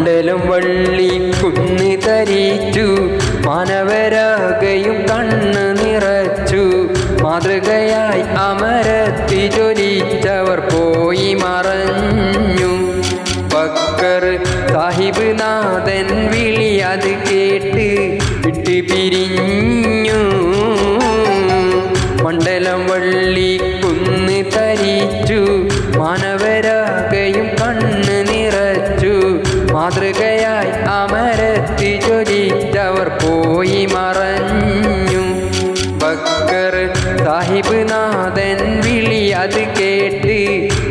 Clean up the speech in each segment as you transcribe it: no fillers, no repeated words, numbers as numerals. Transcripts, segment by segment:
മണ്ഡലം വള്ളി കുന്ന് തരിച്ചു മാനവരാകയും കണ്ണ് നിറച്ചു മാതൃകയായി അമരത്തി ജ്വലിച്ചവർ പോയി മറഞ്ഞു. ബക്കർ സാഹിബ് നാഥൻ വിളി അത് കേട്ട് വിട്ട് പിരിഞ്ഞു. മണ്ഡലം വള്ളി കുന്ന് തരിച്ചു മാനവരാകയും കണ്ണ് നിറച്ചു മാതൃകയായി അമരത്തി ജ്വലിച്ചവർ പോയി മറഞ്ഞു. ബക്കർ സാഹിബ് നാഥൻ വിളി അത് കേട്ട്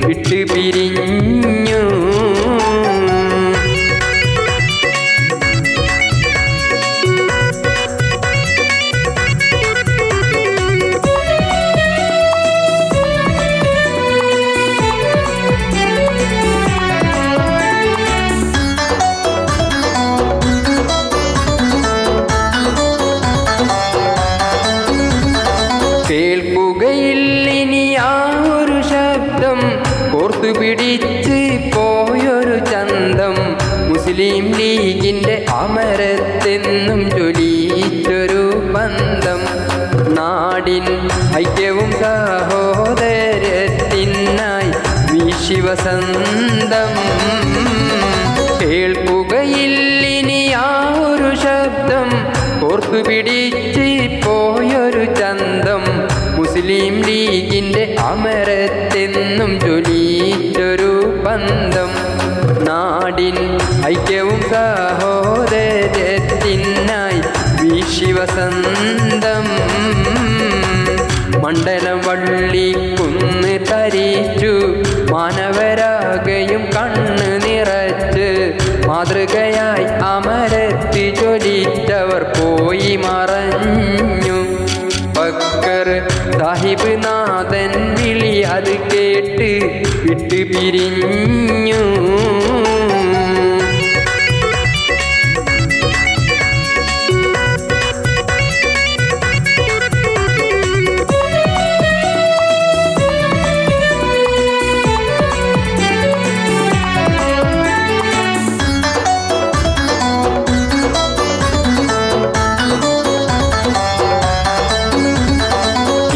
വിട്ട് പിരിഞ്ഞു. കേൾക്കുകയില്ലിനി ആ ഒരു ശബ്ദം ഓർത്തു പിടിച്ച് പോയൊരു ചന്തം മുസ്ലിം ലീഗിൻ്റെ അമരത്തെന്നും ജ്വലിച്ചൊരു ബന്ധം നാടിൻ ഐക്യവും സഹോദരത്തിനായി വിശ്വസന്തം. കേൾക്കുകയില്ലിനി ആ ഒരു ശബ്ദം ഓർത്തു പിടിച്ച് പോയൊരു ചന്തം മുസ്ലിം ലീഗിൻ്റെ അമരത്തെന്നും ജ്വലിച്ചൊരു ബന്ധം നാടിൻ ഐക്യവും സഹോദരത്തിനായി വിശ്വസന്തം. മണ്ഡലം വള്ളി കുന്ന് തരിച്ചു മാനവരാകയും കണ്ണ് നിറച്ച് മാതൃകയായി അമരത്തി ജ്വലിച്ചവർ പോയി മറഞ്ഞു. ബക്കർ സാഹിബ് നാഥൻ വിളി അത് കേട്ട് വിട്ട് പിരിഞ്ഞു.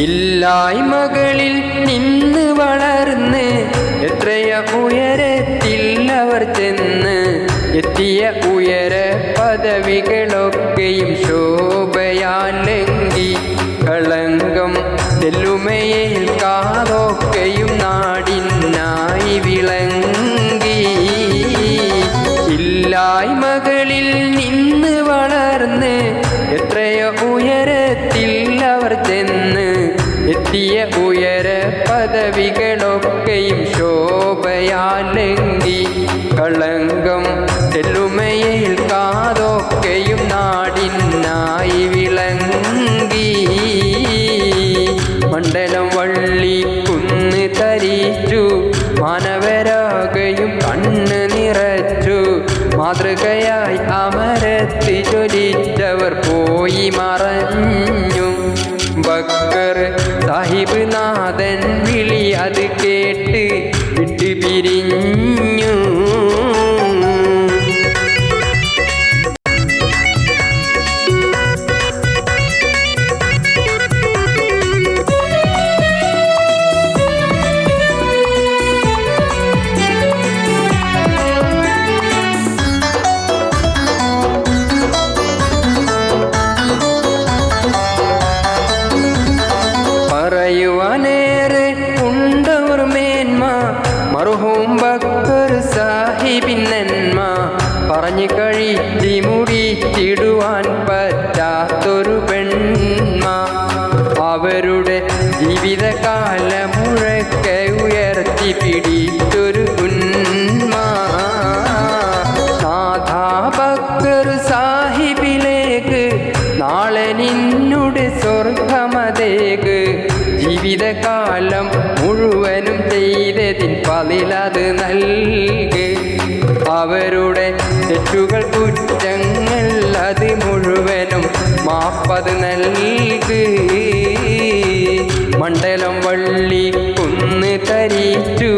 ഇല്ലായ്മകളിൽ നിന്ന് വളർന്ന് എത്രയ ഉയരത്തിൽ അവർ ചെന്ന് എത്തിയ ഉയര പദവികളൊക്കെയും ശോഭയാലെങ്കി കളങ്കം തെല്ലുമയേൽക്കാതൊക്കെയും നാടിനായി വിളങ്ങി. ഇല്ലായ്മകളിൽ നിന്ന് വളർന്ന് എത്രയ ഉയരത്തിൽ അവർ ചെന്ന് എത്തിയ ഉയര പദവികളൊക്കെയും ശോഭയാലെങ്കി കളങ്കം തെല്ലുമയേൽക്കാതൊക്കെയും നാടിനായി വിളങ്ങി. മണ്ഡലം വള്ളി കുന്ന് തരിച്ചു മാനവരാകയും കണ്ണ് നിറച്ചു മാതൃകയായി അമരത്തി ജ്വലിച്ചവർ പോയി മറഞ്ഞു. ബക്കർ സാഹിബ് നാഥൻ വിളി അത് കേട്ട് വിട്ട് പിരിഞ്ഞു. പറയുവാനേറെ ഉണ്ടവർ മേന്മ മർഹൂം ബക്കർ സാഹിബിൻ നന്മ പറഞ്ഞു കഴിച്ച് മുടിച്ചിടുവാൻ പറ്റാത്തൊരു പെൺമ അവരുടെ ജീവിതകാലം മുഴക്കെ ഉയർത്തി പിടിച്ചൊരു ഉന്മ. നാഥാ ബക്കർ സാഹിബിലേക്ക് നാളെ നിന്നുടെ സ്വർഗമതേക്ക് ജീവിതകാലം മുഴുവനും ചെയ്തതിൻ പതിലത് നൽക്. അവരുടെ തെറ്റുകൾ കുറ്റങ്ങൾ അത് മുഴുവനും മാപ്പത് നൽക്. മണ്ഡലം വള്ളി കുന്ന് തരിച്ചു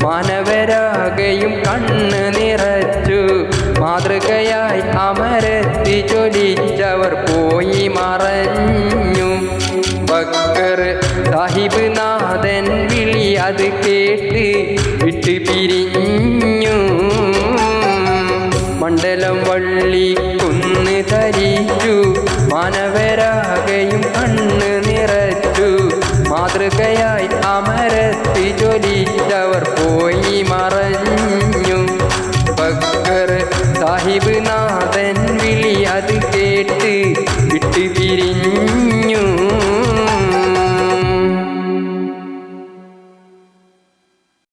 മാനവരാകയും കണ്ണ് നിറച്ചു മാതൃകയായി അമരത്തി ജ്വലിച്ചവർ പോയി മറഞ്ഞു. ബക്കർ സാഹിബ് നാഥൻ വിളി അത് കേട്ട് വിട്ടു പിരിഞ്ഞു. മണ്ഡലം വള്ളി കുന്ന് ധരിച്ചു, മാനവരാകയും കണ്ണ് നിറച്ചു. മാതൃകയായി അമരത്തി ജ്വലിച്ചവർ പോയി മറഞ്ഞു. ബക്കർ സാഹിബ് നാഥൻ വിളി അത് കേട്ട് വിട്ടു പിരിഞ്ഞു.